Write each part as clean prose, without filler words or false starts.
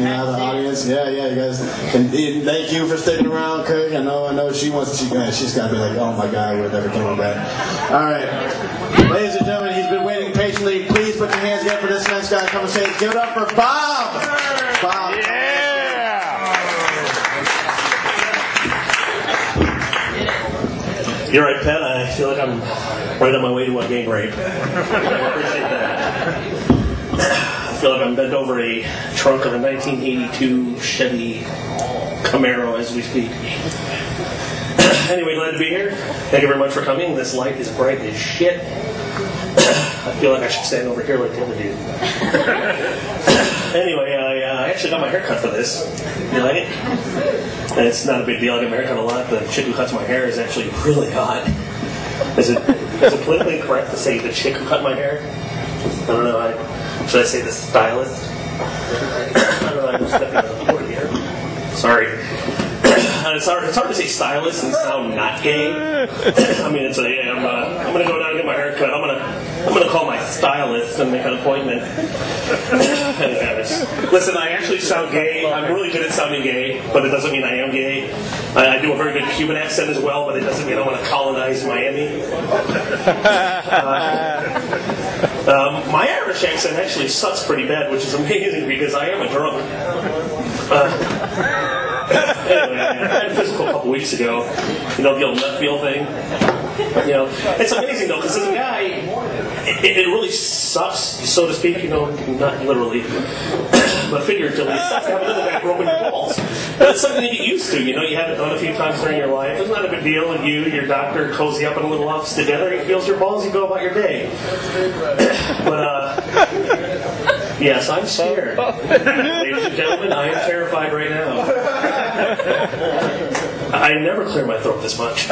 out of the audience. Yeah, you guys. And thank you for sticking around, Kirk. I know she's got to be like, oh my God, we're never coming back. All right. Ladies and gentlemen, he's been waiting patiently. Please put your hands together for this next guy. Come and say, give it up for Bob. Bob. Yeah. You're right, Pat. I feel like I'm right on my way to a gang rape. I appreciate that. I feel like I'm bent over a trunk of a 1982 Chevy Camaro as we speak. Anyway, glad to be here. Thank you very much for coming. This light is bright as shit. I feel like I should stand over here like the other dude. Anyway, I actually got my hair cut for this. You like it? And it's not a big deal. I get my hair cut a lot. The chick who cuts my hair is actually really hot. Is it politically correct to say the chick who cut my hair? I don't know. Should I say the stylist? I don't know. I'm stepping on the board here. Sorry. It's hard to say stylist and sound not gay. I mean, I'm going to go down and get my hair cut. I'm going to call my stylist and make an appointment. Listen, I actually sound gay. I'm really good at sounding gay, but it doesn't mean I am gay. I do a very good Cuban accent as well, but it doesn't mean I want to colonize Miami. My Irish accent actually sucks pretty bad, which is amazing because I am a drunk. Anyway, I had a physical a couple weeks ago. The old nut feel thing. It's amazing though, because as a guy, it really sucks, so to speak. Not literally, but figuratively, it sucks to have another guy broken your balls. But it's something you get used to. You have it done a few times during your life. It's not a big deal. And your doctor cozy up in a little office together. He feels your balls. You go about your day. But yes, I'm scared. Ladies and gentlemen, I am terrified right now. I never clear my throat this much.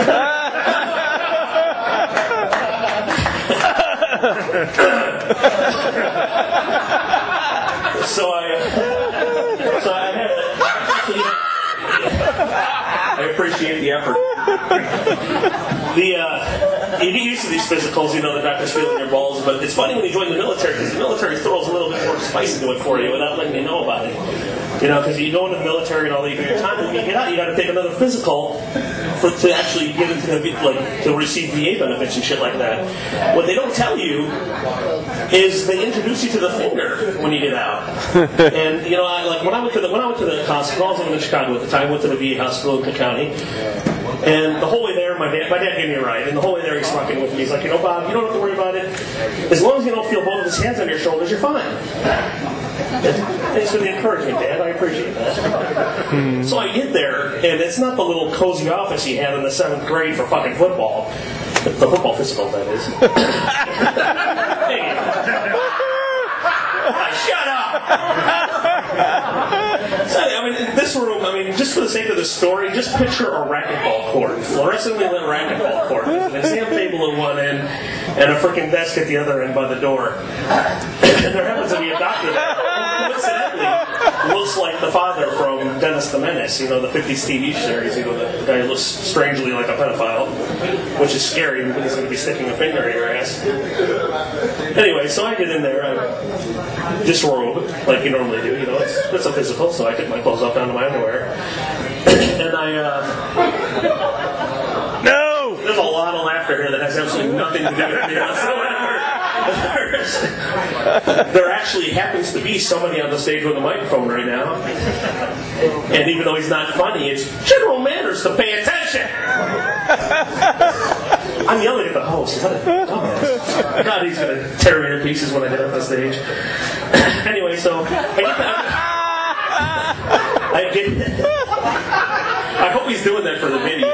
I appreciate the effort. You get used to these physicals, the doctor's feeling your balls, but it's funny when you join the military, because the military throws a little bit more spice into it for you without letting you know about it. Because you go into the military and all that, your time, when you get out, you got to take another physical to actually get into to receive VA benefits and shit like that. What they don't tell you is they introduce you to the finger when you get out. And when I went to the hospital, I was living in Chicago at the time. I went to the VA hospital in Cook County. And the whole way there, my dad gave me a ride. And the whole way there, he's fucking with me. He's like, Bob, you don't have to worry about it. As long as you don't feel both of his hands on your shoulders, you're fine. Thanks for the encouragement, Dad. I appreciate that. So I get there, and it's not the little cozy office he had in the 7th grade for fucking football. The football physical, that is. Hey. Shut up! So, this room, just for the sake of the story, just picture a racquetball court. Fluorescently lit racquetball court. There's an exam table at one end and a freaking desk at the other end by the door. And there happens to be a doctor there who coincidentally looks like the father from Dennis the Menace, the 50s TV series. The guy who looks strangely like a pedophile, which is scary because he's going to be sticking a finger in your ass. Anyway, so I get in there, I disrobe like you normally do. It's a physical, so I take my clothes off down to my underwear. And No! There's a lot of laughter here that has absolutely nothing to do with me whatsoever. There actually happens to be somebody on the stage with a microphone right now. And even though he's not funny, it's general manners to pay attention. I'm yelling at the host. What a dumbass. God, he's going to tear me to pieces when I get off the stage. Anyway, so I hope he's doing that for the video.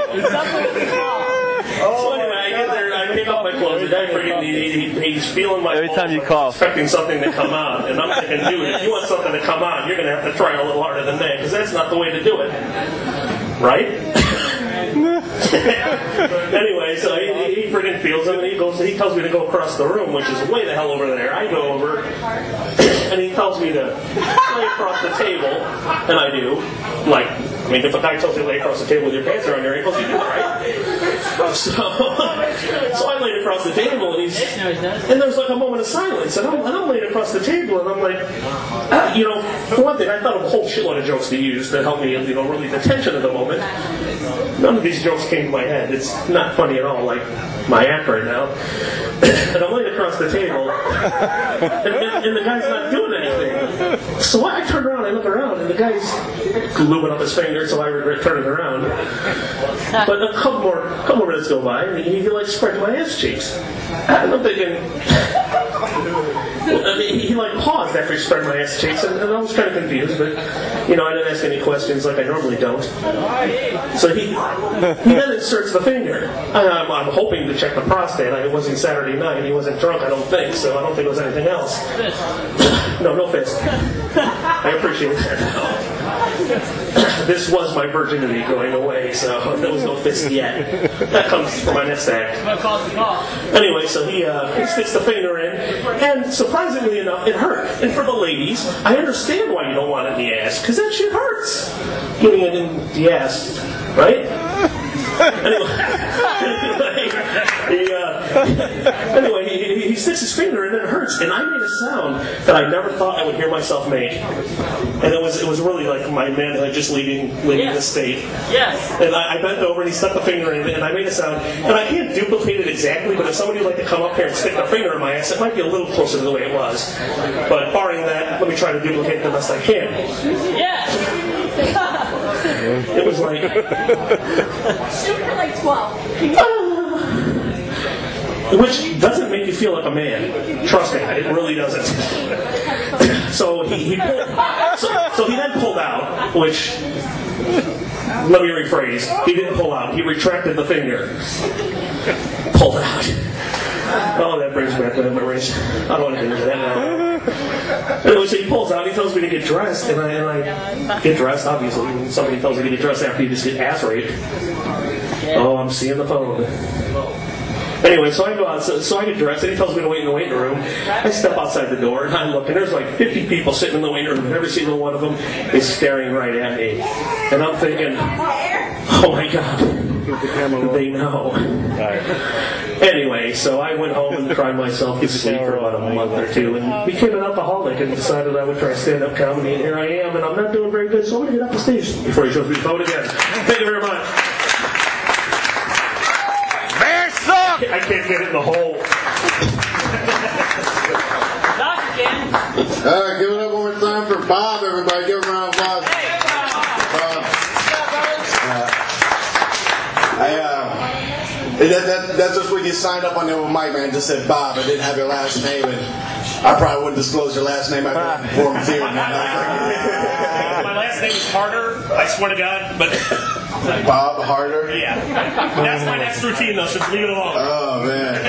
So anyway, I get there, I take off my clothes, the guy he's feeling my every time you call, expecting something to come out, and I'm thinking, dude, if you want something to come out, you're going to have to try a little harder than that, because that's not the way to do it. Right? Anyway, so he freaking feels him, and he tells me to go across the room, which is way the hell over there. I go over, and he tells me to play across the table, and I do, like, mean, if a guy tells you to lay across the table with your pants around your ankles, you do it, right? So I laid across the table, and there's like a moment of silence, and I'm laying across the table, and I'm like, you know, for one thing, I thought of a whole shitload of jokes to use that help me, you know, relieve the tension of the moment. None of these jokes came to my head. It's not funny at all, like my act right now. And I'm laying across the table, and the guy's not doing anything. So I turn around, I look around, and the guy's lubing up his finger, so I regret turning around. But a couple more minutes go by, and he like spreads my ass cheeks. And I'm thinking, I mean, he like paused after he spread my ass cheeks, and I was kind of confused, but you know, I didn't ask any questions like I normally don't. So he then inserts the finger. I'm hoping to check the prostate. It wasn't Saturday night. He wasn't drunk, I don't think, so I don't think it was anything else. No fist. I appreciate that. This was my virginity going away, so there was no fist yet. That comes for my next act. Anyway, so he sticks the finger in, and surprisingly enough, it hurt. And for the ladies, I understand why you don't want it in the ass, because that shit hurts. Getting it in the ass, right? Anyway, he sticks his finger in and it hurts, and I made a sound that I never thought I would hear myself make. And it was really like my manhood just leaving the state. Yes. And I bent over and he stuck the finger in and I made a sound. And I can't duplicate it exactly, but if somebody would like to come up here and stick their finger in my ass, it might be a little closer to the way it was. But barring that, let me try to duplicate it the best I can. Yes. It was like... Shoot for like 12. Which doesn't make you feel like a man. Trust me, it really doesn't. So he then pulled out, which, let me rephrase, he didn't pull out, he retracted the finger. Pulled out. Oh, that brings back the memories. I don't want to get into that now. Anyway, so he pulls out, he tells me to get dressed, and I get dressed, obviously. When somebody tells me to get dressed after you just get ass raped. Oh, I'm seeing the phone. Anyway, so I go out, so I get dressed, and he tells me to wait in the waiting room. I step outside the door, and I look, and there's like 50 people sitting in the waiting room, and every single one of them is staring right at me. And I'm thinking, oh my God, they know. Anyway, so I went home and cried myself to sleep for about a month or two, and became an alcoholic, and decided I would try stand-up comedy, and here I am, and I'm not doing very good, so I'm going to get off the stage before he shows me the phone again. Thank you very much. I can't get it in the hole. All right, give it up one more time for Bob, everybody. Give him a round of applause. That's just when you signed up on the open mic, man. Just said Bob. I didn't have your last name, and I probably wouldn't disclose your last name after performing to you. My last name is Harder. I swear to God, but. Bob Harder? Yeah. That's my next routine, though, so just leave it alone. Oh, man.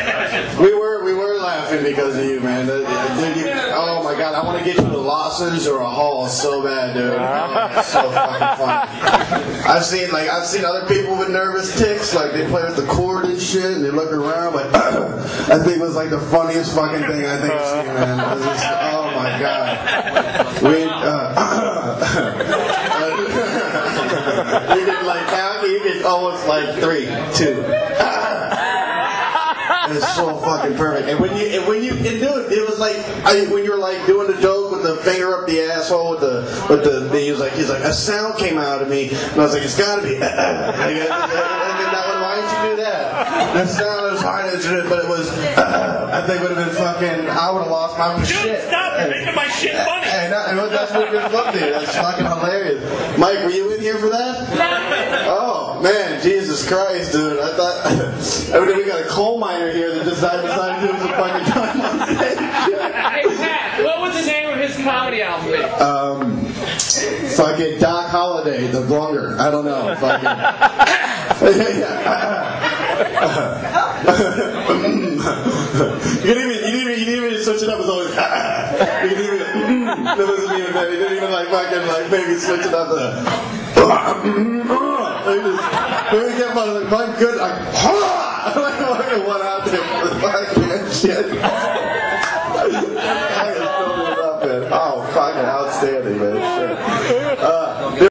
We were laughing because of you, man. Oh, my God. I want to get you to Lawson's or a Hall so bad, dude. Oh, it's so fucking funny. I've seen other people with nervous tics, like they play with the cord and shit, and they look around like, I think it was like the funniest fucking thing I think I've seen, man. It was just, oh, my God. You get like now, you get almost like 3, 2. It's so fucking perfect. And when you dude, it was like when you were like doing the joke with the finger up the asshole with the he's like a sound came out of me, and I was like, it's gotta be. Why didn't you do that? That sound was hard as shit, but it was. I think would have been fucking. I would have lost my shit. Dude, stop! You're making my shit funny. And that's what you're looking at. That's fucking hilarious. Mike, were you in here for that? Oh man, Jesus Christ, dude! I thought we got a coal miner here that decided to do some fucking time on stage. Hey Pat, what was the name of his comedy album? Fucking Doc Holliday, the Blunger. I don't know. You didn't even switch it up. It's always. You didn't even. That wasn't even that. He didn't even fucking maybe switch it up. Maybe get my good. Fucking one out there for the fucking shit. Oh, fucking outstanding, man.